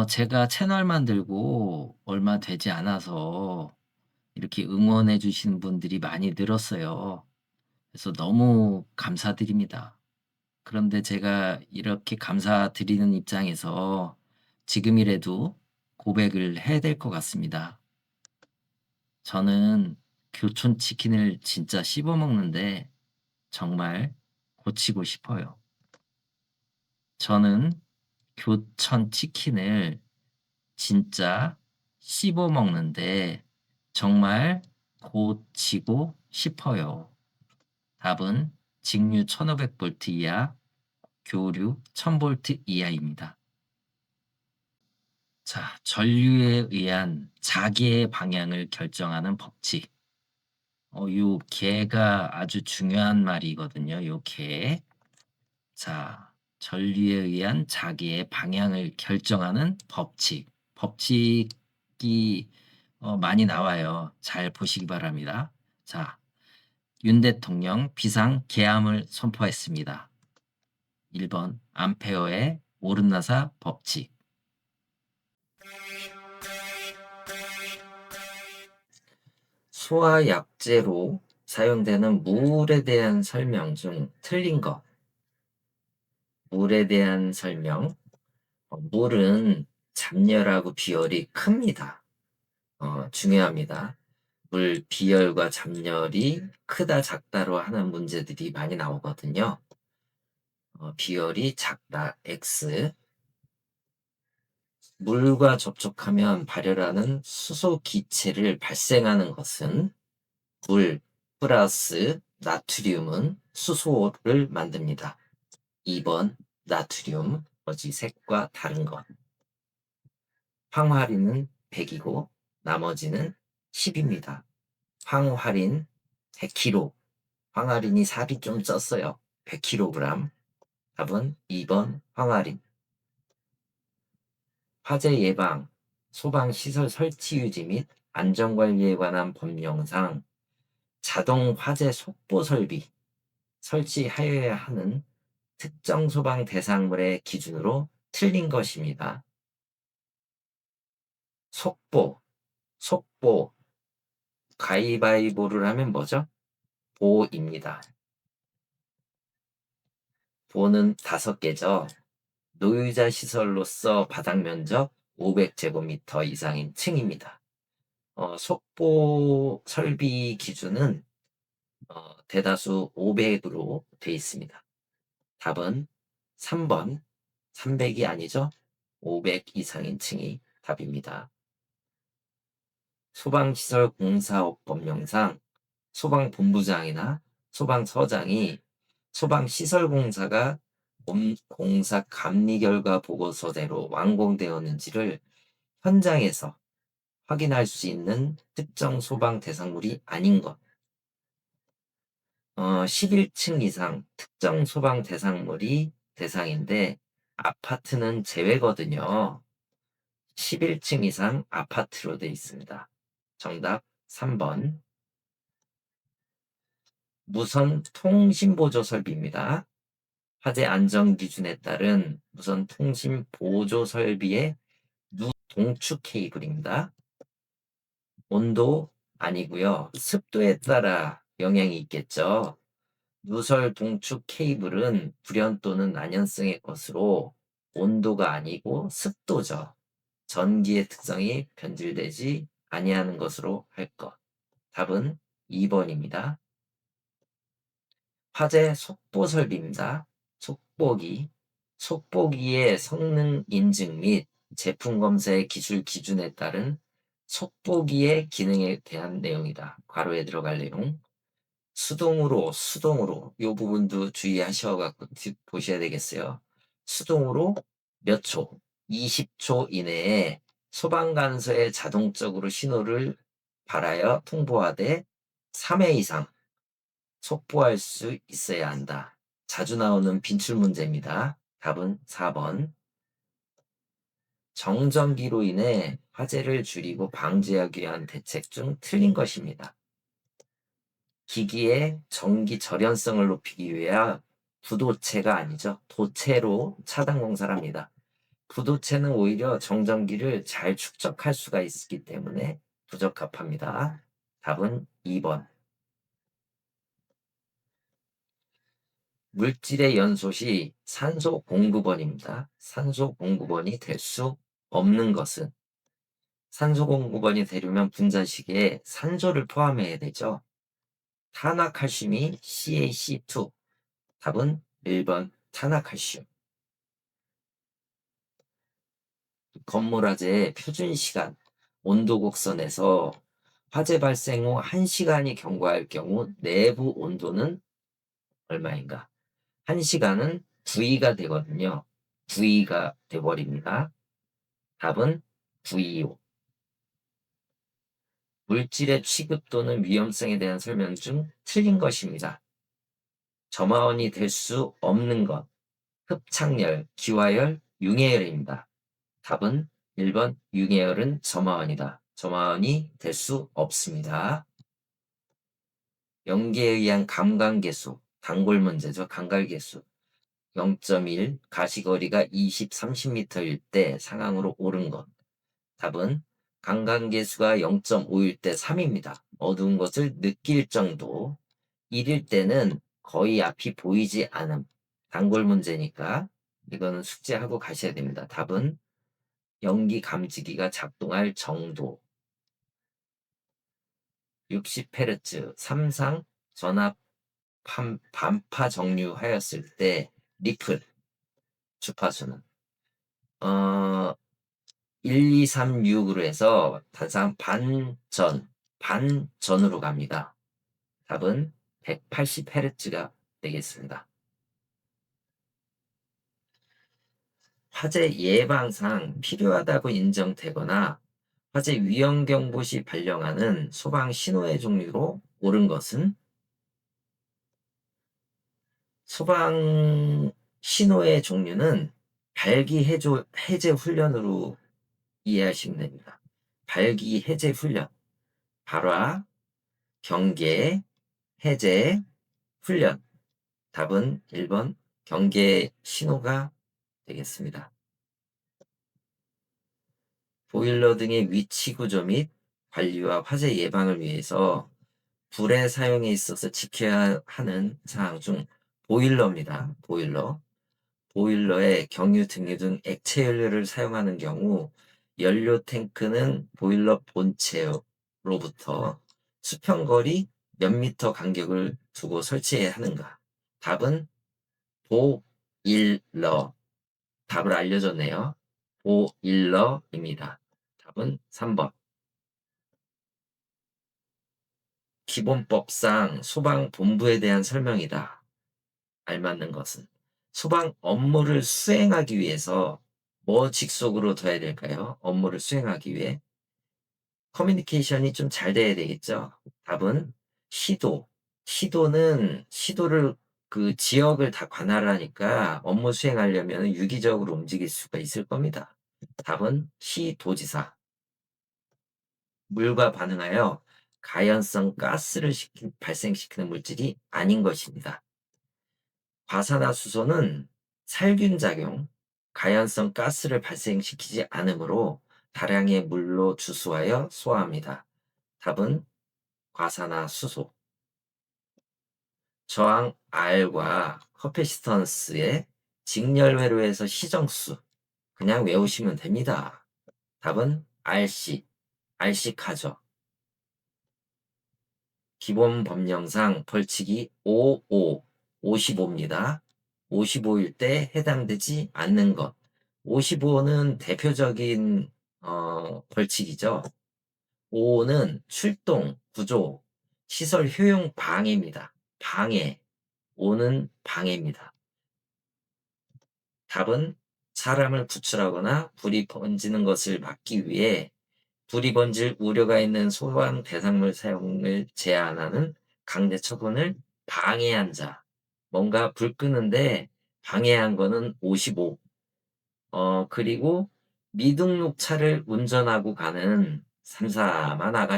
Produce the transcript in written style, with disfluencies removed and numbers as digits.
제가 채널 만들고 얼마 되지 않아서 이렇게 응원해 주시는 분들이 많이 늘었어요. 그래서 너무 감사드립니다. 그런데 제가 이렇게 감사드리는 입장에서 지금이라도 고백을 해야 될 것 같습니다. 저는 교촌 치킨을 진짜 씹어 먹는데 정말 고치고 싶어요. 저는 교촌 치킨을 진짜 씹어 먹는데 정말 고치고 싶어요. 답은 직류 1500V 이하, 교류 1000V 이하입니다. 자, 전류에 의한 자기의 방향을 결정하는 법칙. 요 개가 아주 중요한 말이거든요. 요 개. 자, 전류에 의한 자기의 방향을 결정하는 법칙. 법칙이 많이 나와요. 잘 보시기 바랍니다. 자, 윤 대통령 비상 계엄을 선포했습니다. 1번 암페어의 오름나사 법칙. 소화약제로 사용되는 물에 대한 설명 중 틀린 것. 물에 대한 설명. 물은 잡열하고 비열이 큽니다. 중요합니다. 물 비열과 잡열이 크다 작다로 하는 문제들이 많이 나오거든요. 비열이 작다 X. 물과 접촉하면 발열하는 수소 기체를 발생하는 것은 물 플러스 나트륨은 수소를 만듭니다. 2번 나트륨 어지 색과 다른 것. 황화리는 100이고 나머지는 10입니다. 황화린 100kg. 황화린이 살이 좀 쪘어요. 100kg. 답은 2번 황화린. 화재 예방, 소방시설 설치 유지 및 안전관리에 관한 법령상 자동 화재 속보 설치하여야 하는 특정 소방 대상물의 기준으로 틀린 것입니다. 속보, 가위바위보를 하면 뭐죠? 보입니다. 보는 5개죠. 노유자 시설로서 바닥 면적 500제곱미터 이상인 층입니다. 속보 설비 기준은 대다수 500으로 되어 있습니다. 답은 3번 300이 아니죠. 500 이상인 층이 답입니다. 소방시설공사업 법령상 소방본부장이나 소방서장이 소방시설공사가 공사 감리 결과 보고서대로 완공되었는지를 현장에서 확인할 수 있는 특정 소방 대상물이 아닌 것. 11층 이상 특정 소방 대상물이 대상인데 아파트는 제외거든요. 11층 이상 아파트로 되어 있습니다. 정답 3번. 무선 통신보조 설비입니다. 화재 안전 기준에 따른 무선 통신 보조 설비의 동축 케이블입니다. 온도 아니고요. 습도에 따라 영향이 있겠죠. 누설 동축 케이블은 불연 또는 난연성의 것으로 온도가 아니고 습도죠. 전기의 특성이 변질되지 아니하는 것으로 할 것. 답은 2번입니다. 화재 속보 설비입니다. 속보기의 성능 인증 및 제품 검사의 기술 기준에 따른 속보기의 기능에 대한 내용이다. 괄호에 들어갈 내용. 수동으로 이 부분도 주의하셔갖고 보셔야 되겠어요. 수동으로 몇 초? 20초 이내에 소방관서에 자동적으로 신호를 발하여 통보하되 3회 이상 속보할 수 있어야 한다. 자주 나오는 빈출 문제입니다. 답은 4번. 정전기로 인해 화재를 줄이고 방지하기 위한 대책 중 틀린 것입니다. 기기의 전기 절연성을 높이기 위해 부도체가 아니죠. 도체로 차단 공사를 합니다. 부도체는 오히려 정전기를 잘 축적할 수가 있기 때문에 부적합합니다. 답은 2번. 물질의 연소시 산소 공급원입니다. 산소 공급원이 될 수 없는 것은, 산소 공급원이 되려면 분자식에 산소를 포함해야 되죠. 탄화칼슘이 CaC2. 답은 1번 탄화칼슘. 건물화재의 표준시간, 온도곡선에서 화재 발생 후 1시간이 경과할 경우 내부 온도는 얼마인가? 1시간은 9가 되거든요. 9가 돼버립니다. 답은 925. 물질의 취급 또는 위험성에 대한 설명 중 틀린 것입니다. 점화원이 될 수 없는 것, 흡착열, 기화열, 융해열입니다. 답은 1번 융해열은 점화원이다. 점화원이 될 수 없습니다. 연계에 의한 감광계수, 단골 문제죠. 감갈계수 0.1, 가시거리가 20, 30m일 때 상황으로 옳은 것. 답은 감광계수가 0.5일 때 3입니다. 어두운 것을 느낄 정도. 1일 때는 거의 앞이 보이지 않음. 단골 문제니까 이거는 숙제하고 가셔야 됩니다. 답은 연기 감지기가 작동할 정도. 60Hz 3상 전압 반파 정류하였을 때 리플 주파수는 1236으로 해서 단상 반전으로 갑니다. 답은 180Hz가 되겠습니다. 화재 예방상 필요하다고 인정되거나 화재 위험경보 시 발령하는 소방 신호의 종류로 옳은 것은 소방 신호의 종류는 발기 해제 훈련으로 이해하시면 됩니다. 발기 해제 훈련, 발화, 경계, 해제, 훈련. 답은 1번 경계 신호가 되겠습니다. 보일러 등의 위치 구조 및 관리와 화재 예방을 위해서 불의 사용에 있어서 지켜야 하는 사항 중 보일러입니다. 보일러에 경유, 등유 등 액체 연료를 사용하는 경우 연료 탱크는 보일러 본체로부터 수평거리 몇 미터 간격을 두고 설치해야 하는가? 답은 보일러. 답을 알려줬네요. 보일러입니다. 답은 3번. 기본법상 소방본부에 대한 설명이다. 알맞는 것은 소방 업무를 수행하기 위해서 뭐 직속으로 둬야 될까요? 업무를 수행하기 위해 커뮤니케이션이 좀 잘 돼야 되겠죠. 답은 시도를 그 지역을 다 관할하니까 업무 수행하려면 유기적으로 움직일 수가 있을 겁니다. 답은 시도지사. 물과 반응하여 가연성 가스를 발생시키는 물질이 아닌 것입니다. 과산화수소는 살균작용, 가연성 가스를 발생시키지 않으므로 다량의 물로 주수하여 소화합니다. 답은 과산화수소. 저항 R과 커패시턴스의 직렬회로에서 시정수 그냥 외우시면 됩니다. 답은 RC카죠. 기본 법령상 벌칙이 55입니다. 55일 때 해당되지 않는 것. 55는 대표적인 벌칙이죠. 5는 출동, 구조, 시설 효용 방해입니다. 방해. 5는 방해입니다. 답은 사람을 구출하거나 불이 번지는 것을 막기 위해 불이 번질 우려가 있는 소방 대상물 사용을 제한하는 강제 처분을 방해한 자. 뭔가 불 끄는데 방해한 거는 55. 그리고 미등록 차를 운전하고 가는 3, 4만 아가씨